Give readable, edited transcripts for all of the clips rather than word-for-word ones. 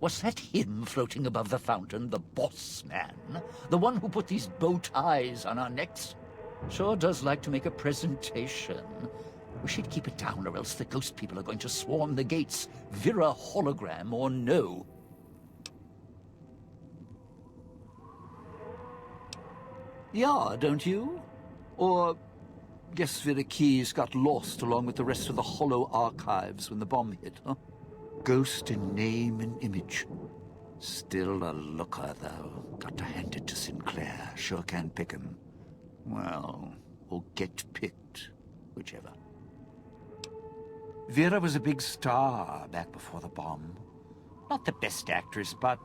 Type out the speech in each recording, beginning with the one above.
Was that him floating above the fountain, the boss man? The one who put these bow ties on our necks? Sure does like to make a presentation. We should keep it down, or else the ghost people are going to swarm the gates, Vera hologram or no. Yeah, don't you? Or guess Vera Keys got lost along with the rest of the Hollow archives when the bomb hit, huh? Ghost in name and image. Still a looker, though. Got to hand it to Sinclair. Sure can pick him. Well, or get picked. Whichever. Vera was a big star back before the bomb. Not the best actress, but,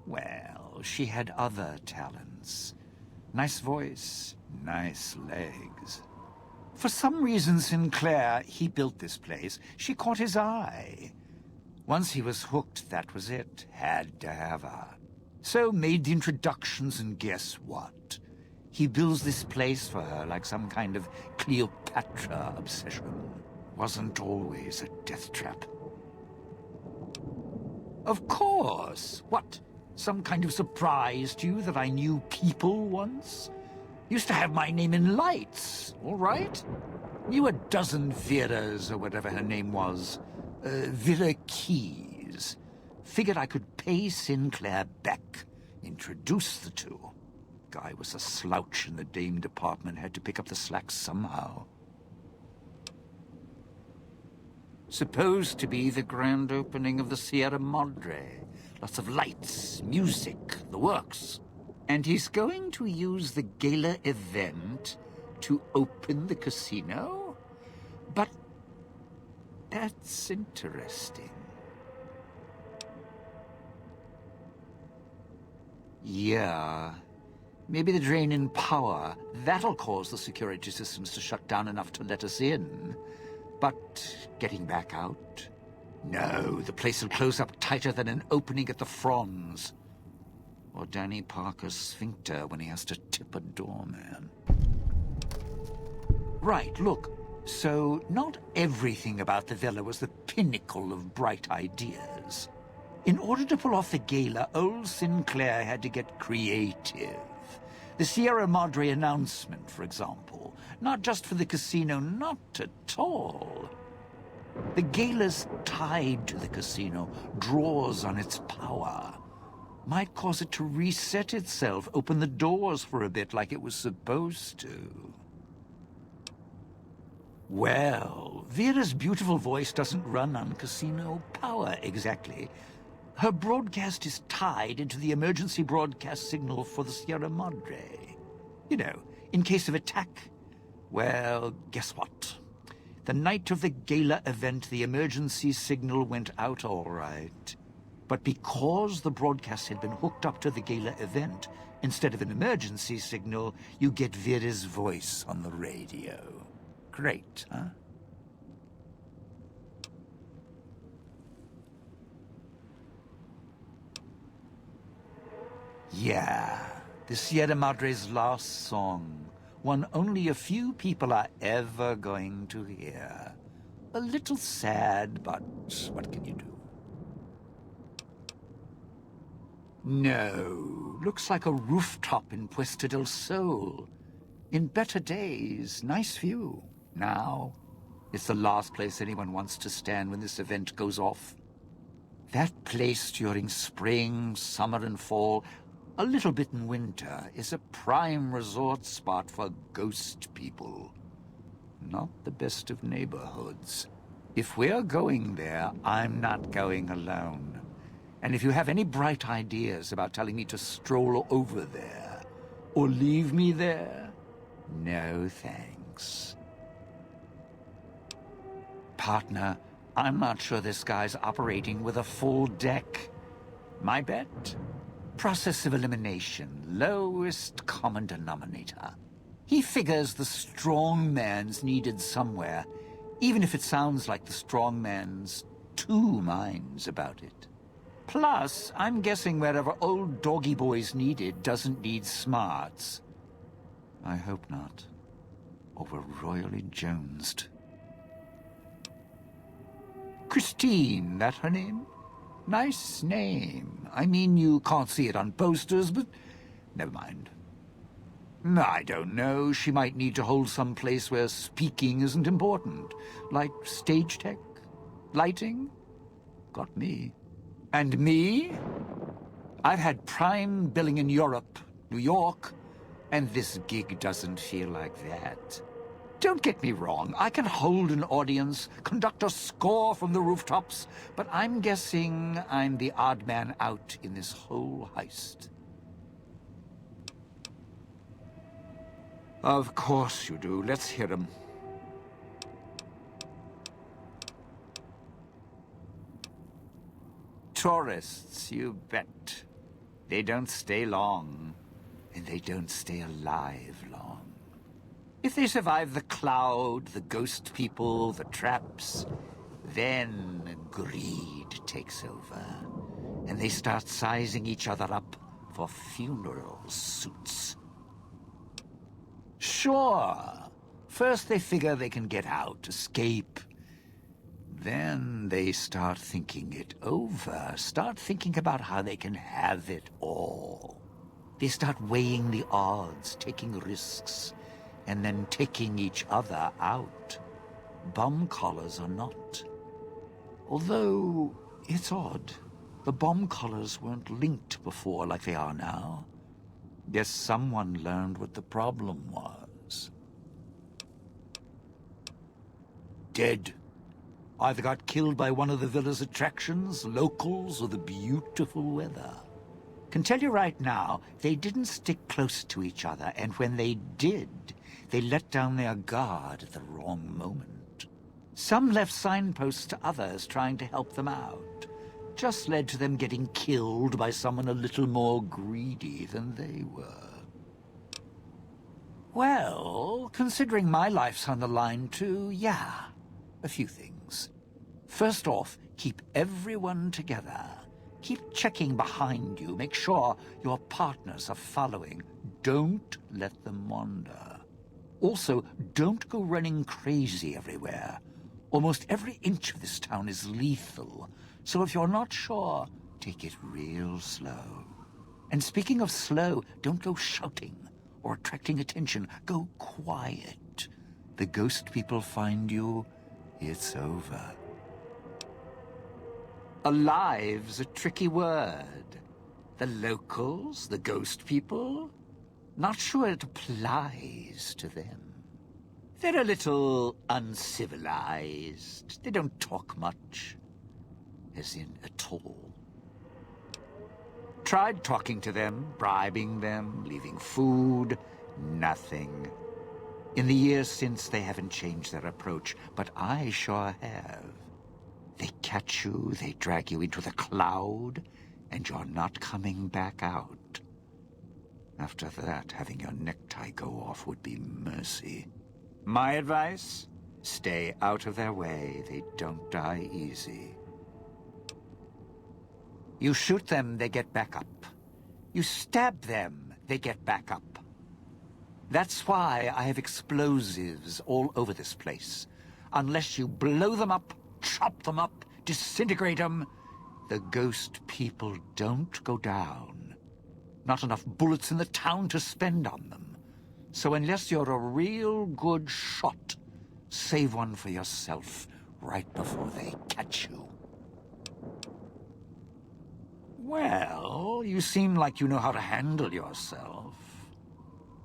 well, she had other talents. Nice voice, nice legs. For some reason, Sinclair, he built this place. She caught his eye. Once he was hooked, that was it. Had to have her. So made the introductions, and guess what? He builds this place for her like some kind of Cleopatra obsession. Wasn't always a death trap. Of course! What? Some kind of surprise to you that I knew people once? Used to have my name in lights, all right? Knew a dozen Veras, or whatever her name was. Vera Keys. Figured I could pay Sinclair back. Introduce the two. Guy was a slouch in the dame department, had to pick up the slack somehow. Supposed to be the grand opening of the Sierra Madre. Lots of lights, music, the works. And he's going to use the gala event to open the casino? But that's interesting. Yeah. Maybe the drain in power. That'll cause the security systems to shut down enough to let us in. But getting back out? No, the place will close up tighter than an opening at the Fronds. Or Danny Parker's sphincter when he has to tip a doorman. Right, look. So, not everything about the villa was the pinnacle of bright ideas. In order to pull off the gala, old Sinclair had to get creative. The Sierra Madre announcement, for example. Not just for the casino, not at all. The gala's tied to the casino, draws on its power. Might cause it to reset itself, open the doors for a bit like it was supposed to. Well, Vera's beautiful voice doesn't run on casino power, exactly. Her broadcast is tied into the emergency broadcast signal for the Sierra Madre. You know, in case of attack. Well, guess what? The night of the gala event, the emergency signal went out all right. But because the broadcast had been hooked up to the gala event, instead of an emergency signal, you get Vera's voice on the radio. Great, huh? Yeah, the Sierra Madre's last song. One only a few people are ever going to hear. A little sad, but what can you do? No, looks like a rooftop in Puesta del Sol. In better days, nice view. Now, it's the last place anyone wants to stand when this event goes off. That place during spring, summer and fall, a little bit in winter, is a prime resort spot for ghost people. Not the best of neighborhoods. If we're going there, I'm not going alone. And if you have any bright ideas about telling me to stroll over there, or leave me there, no thanks. Partner, I'm not sure this guy's operating with a full deck. My bet? Process of elimination, lowest common denominator. He figures the strong man's needed somewhere, even if it sounds like the strong man's two minds about it. Plus, I'm guessing wherever old doggy boy's needed doesn't need smarts. I hope not. Or we're royally jonesed. Christine, that her name? Nice name. I mean, you can't see it on posters, but never mind. I don't know. She might need to hold some place where speaking isn't important. Like stage tech? Lighting? Got me. And me? I've had prime billing in Europe, New York, and this gig doesn't feel like that. Don't get me wrong, I can hold an audience, conduct a score from the rooftops, but I'm guessing I'm the odd man out in this whole heist. Of course you do. Let's hear them. Tourists, you bet. They don't stay long, and they don't stay alive long. If they survive the cloud, the ghost people, the traps, then greed takes over, and they start sizing each other up for funeral suits. Sure. First they figure they can get out, escape. Then they start thinking it over, start thinking about how they can have it all. They start weighing the odds, taking risks, and then taking each other out. Bomb collars are not. Although, it's odd. The bomb collars weren't linked before like they are now. Guess someone learned what the problem was. Dead. Either got killed by one of the villa's attractions, locals, or the beautiful weather. Can tell you right now, they didn't stick close to each other, and when they did, they let down their guard at the wrong moment. Some left signposts to others trying to help them out. Just led to them getting killed by someone a little more greedy than they were. Well, considering my life's on the line too, yeah, a few things. First off, keep everyone together. Keep checking behind you, make sure your partners are following. Don't let them wander. Also, don't go running crazy everywhere. Almost every inch of this town is lethal. So if you're not sure, take it real slow. And speaking of slow, don't go shouting or attracting attention. Go quiet. The ghost people find you, it's over. Alive's a tricky word. The locals, the ghost people, not sure it applies to them. They're a little uncivilized. They don't talk much. As in, at all. Tried talking to them, bribing them, leaving food. Nothing. In the years since, they haven't changed their approach, but I sure have. They catch you, they drag you into the cloud, and you're not coming back out. After that, having your necktie go off would be mercy. My advice? Stay out of their way. They don't die easy. You shoot them, they get back up. You stab them, they get back up. That's why I have explosives all over this place. Unless you blow them up, chop them up, disintegrate them, the ghost people don't go down. Not enough bullets in the town to spend on them. So unless you're a real good shot, save one for yourself right before they catch you. Well, you seem like you know how to handle yourself.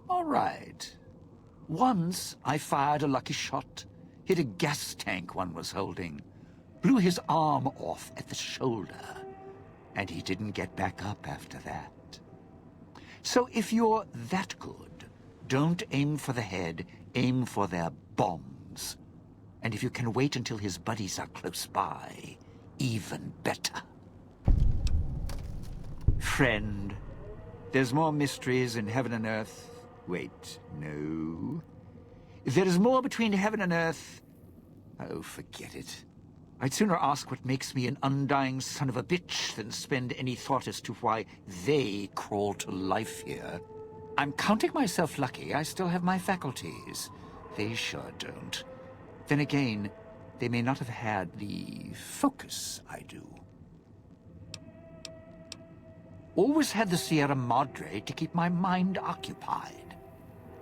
All right. Once I fired a lucky shot, hit a gas tank one was holding, blew his arm off at the shoulder, and he didn't get back up after that. So if you're that good, don't aim for the head, aim for their bombs. And if you can wait until his buddies are close by, even better. Friend, there's more mysteries in heaven and earth. Wait, no. There is more between heaven and earth. Oh, forget it. I'd sooner ask what makes me an undying son of a bitch than spend any thought as to why they crawl to life here. I'm counting myself lucky I still have my faculties. They sure don't. Then again, they may not have had the focus I do. Always had the Sierra Madre to keep my mind occupied.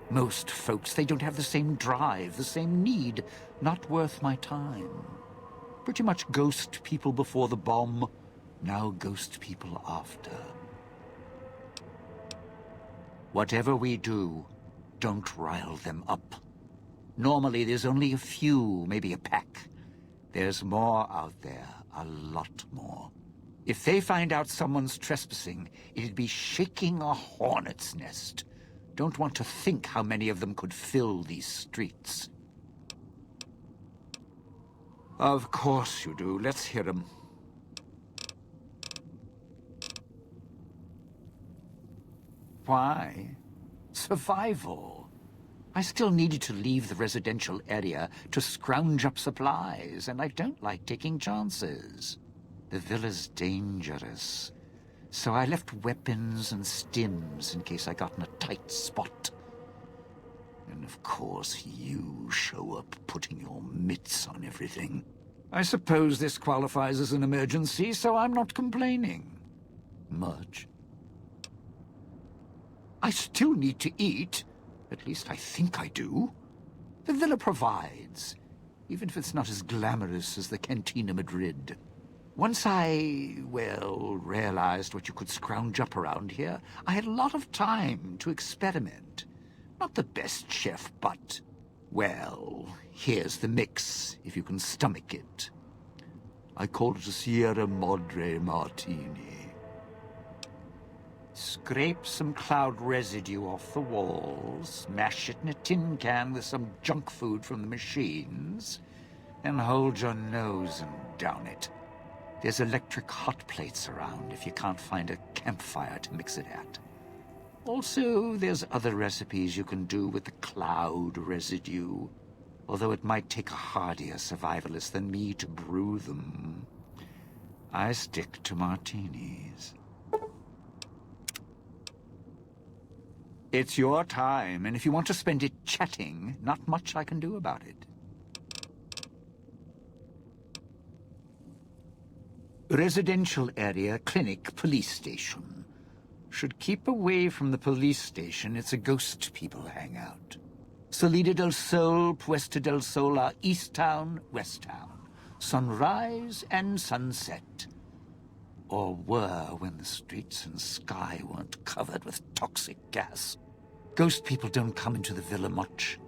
Most folks, they don't have the same drive, the same need. Not worth my time. Pretty much ghost people before the bomb, now ghost people after. Whatever we do, don't rile them up. Normally there's only a few, maybe a pack. There's more out there, a lot more. If they find out someone's trespassing, it'd be shaking a hornet's nest. Don't want to think how many of them could fill these streets. Of course you do. Let's hear them. Why? Survival. I still needed to leave the residential area to scrounge up supplies, and I don't like taking chances. The villa's dangerous, so I left weapons and stims in case I got in a tight spot. And of course you show up putting your mitts on everything. I suppose this qualifies as an emergency, so I'm not complaining. Much. I still need to eat. At least I think I do. The villa provides, even if it's not as glamorous as the Cantina Madrid. Once I, well, realized what you could scrounge up around here, I had a lot of time to experiment. Not the best chef, but, well, here's the mix, if you can stomach it. I call it a Sierra Madre Martini. Scrape some cloud residue off the walls, mash it in a tin can with some junk food from the machines, and hold your nose and down it. There's electric hot plates around if you can't find a campfire to mix it at. Also, there's other recipes you can do with the cloud residue, although it might take a hardier survivalist than me to brew them. I stick to martinis. It's your time, and if you want to spend it chatting, not much I can do about it. Residential area, clinic, police station. Should keep away from the police station. It's a ghost people hangout. Salida del Sol, Puesta del Sol are East Town, West Town. Sunrise and sunset. Or were when the streets and sky weren't covered with toxic gas. Ghost people don't come into the villa much.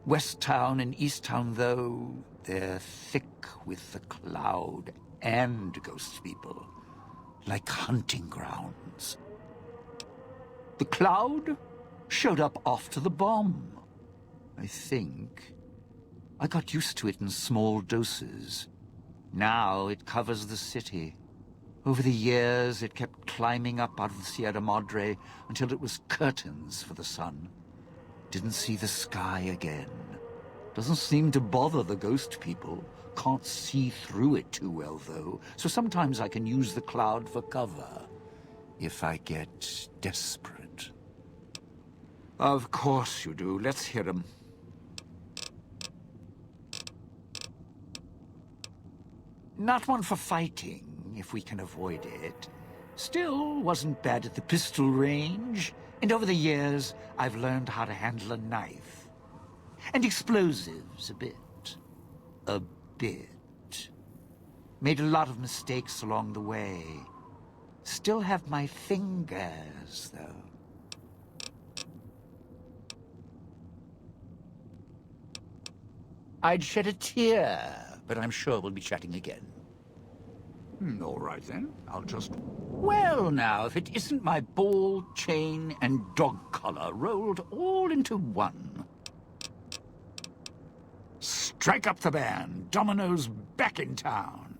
West Town and East Town, though, they're thick with the cloud and ghost people, like hunting grounds. The cloud showed up after the bomb, I think. I got used to it in small doses. Now it covers the city. Over the years, it kept climbing up out of the Sierra Madre until it was curtains for the sun. Didn't see the sky again. Doesn't seem to bother the ghost people. Can't see through it too well, though, so sometimes I can use the cloud for cover, if I get desperate. Of course you do. Let's hear them. Not one for fighting, if we can avoid it. Still, wasn't bad at the pistol range, and over the years, I've learned how to handle a knife. And explosives, a bit. A bit. Made a lot of mistakes along the way. Still have my fingers, though. I'd shed a tear, but I'm sure we'll be chatting again. All right, then. I'll just... Well, now, if it isn't my ball, chain, and dog collar rolled all into one. Strike up the band. Domino's back in town.